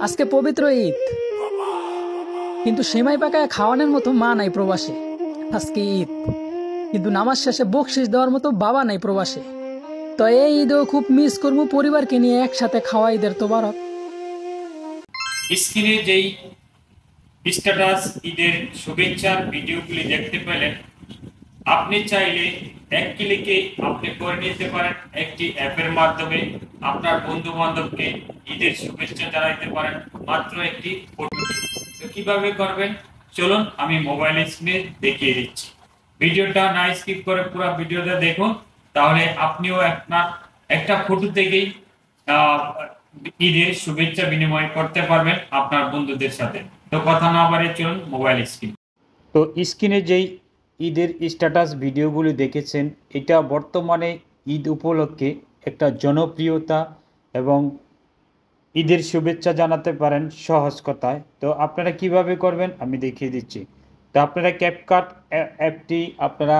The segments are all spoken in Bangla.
আজকে পবিত্র ঈদ, কিন্তু সেমাই পাকায় খাওয়ানোর মতো মা নাই প্রবাসে। আজকে ঈদ, কিন্তু নামাজ শেষে বকশিস দেওয়ার মতো বাবা নাই প্রবাসে। তো এই ঈদেও খুব মিস করবো পরিবারকে নিয়ে একসাথে খাওয়া। ঈদের তোবারক। স্ক্রিনে যেই স্ট্যাটাস ঈদের শুভেচ্ছার ভিডিওগুলি দেখতে পেলেন, আপনি চাইলে এক ক্লিকে আপনি করে নিতে পারেন একটি অ্যাপের মাধ্যমে আপনার বন্ধু বান্ধবকে ঈদের শুভেচ্ছা জানাতে পারেন মাত্র একটি ফটো দিয়ে। তো কিভাবে করবেন চলুন আমি মোবাইল স্ক্রিনে দেখিয়ে দিচ্ছি। ভিডিওটা না স্কিপ করে পুরো ভিডিওটা দেখুন, তাহলে আপনিও আপনার একটা ফটো থেকেই ঈদের শুভেচ্ছা বিনিময় করতে পারবেন আপনার বন্ধুদের সাথে। তো কথা না বাড়িয়ে চলুন মোবাইল স্ক্রিন। তো স্ক্রিনে যেই ঈদের স্ট্যাটাস ভিডিওগুলি দেখেছেন, এটা বর্তমানে ঈদ উপলক্ষে একটা জনপ্রিয়তা এবং ঈদের শুভেচ্ছা জানাতে পারেন সহজ কথায়। তো আপনারা কিভাবে করবেন আমি দেখিয়ে দিচ্ছি। তো আপনারা ক্যাপকাট অ্যাপটি আপনারা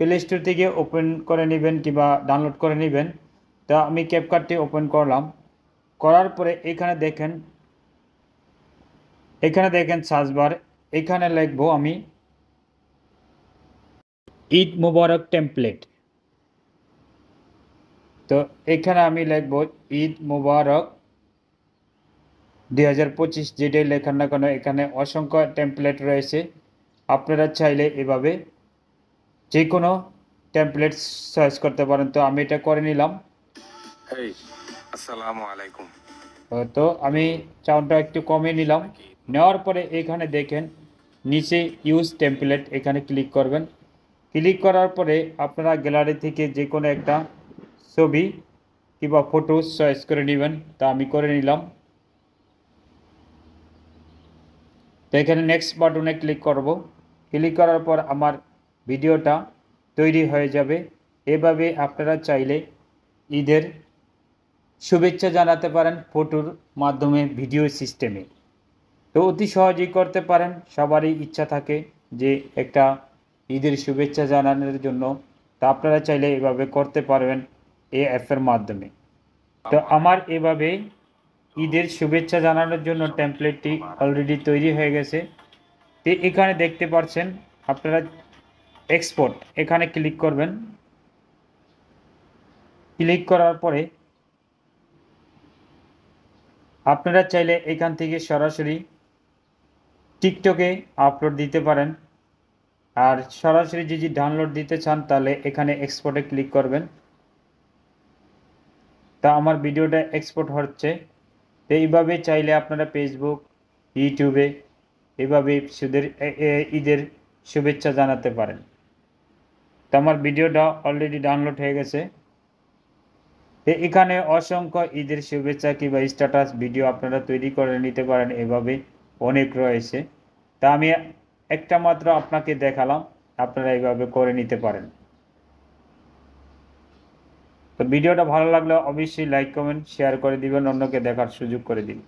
প্লে স্টোর থেকে ওপেন করে নেবেন কিংবা ডাউনলোড করে নেবেন। তো আমি ক্যাপকাটটি ওপেন করলাম, করার পরে এখানে দেখেন সার্চ বার, এখানে লিখবো আমি ঈদ মোবারক টেমপ্লেট। তো এখানে আমি লিখব ঈদ মোবারক 2025, যেটাই লেখার না কেন এখানে অসংখ্য টেমপ্লেট রয়েছে। আপনারা চাইলে এভাবে যে কোনো টেমপ্লেট সার্চ করতে পারেন। তো আমি এটা করে নিলাম। আসসালামু আলাইকুম। তো আমি সাউন্ডটা একটু কমিয়ে নিলাম। নেওয়ার পরে এখানে দেখেন নিচে ইউজ টেমপ্লেট, এখানে ক্লিক করবেন। ক্লিক করার পরে আপনারা গ্যালারি থেকে যে কোনো একটা ছবি কিংবা ফটো চয়েস করে নেবেন। তা আমি করে নিলাম। তো এখানে নেক্সট বাটনে ক্লিক করব। ক্লিক করার পর আমার ভিডিওটা তৈরি হয়ে যাবে। এভাবে আপনারা চাইলে ঈদের শুভেচ্ছা জানাতে পারেন ফটোর মাধ্যমে, ভিডিও সিস্টেমে। তো অতি সহজেই করতে পারেন। সবারই ইচ্ছা থাকে যে একটা ঈদের শুভেচ্ছা জানানোর জন্য। তা আপনারা চাইলে এভাবে করতে পারবেন এই অ্যাপের মাধ্যমে। তো আমার এভাবে ঈদের শুভেচ্ছা জানানোর জন্য টেমপ্লেটটি অলরেডি তৈরি হয়ে গেছে। তো এখানে দেখতে পাচ্ছেন আপনারা এক্সপোর্ট, এখানে ক্লিক করবেন। ক্লিক করার পরে আপনারা চাইলে এখান থেকে সরাসরি টিকটকে আপলোড দিতে পারেন। আর সরাসরি যদি ডাউনলোড দিতে চান তাহলে এখানে এক্সপোর্টে ক্লিক করবেন। তা আমার ভিডিওটা এক্সপোর্ট হচ্ছে। তো এইভাবে চাইলে আপনারা ফেসবুক, ইউটিউবে এভাবে ঈদের শুভেচ্ছা জানাতে পারেন। তো আমার ভিডিওটা অলরেডি ডাউনলোড হয়ে গেছে। তো এখানে অসংখ্য ঈদের শুভেচ্ছা কিংবা স্ট্যাটাস ভিডিও আপনারা তৈরি করে নিতে পারেন, এভাবে অনেক রয়েছে। তা আমি একটা মাত্র আপনাকে দেখালাম, আপনারা এইভাবে করে নিতে পারেন। তো ভিডিওটা ভালো লাগলে অবশ্যই লাইক কমেন্ট শেয়ার করে দিবেন, অন্যকে দেখার সুযোগ করে দিন।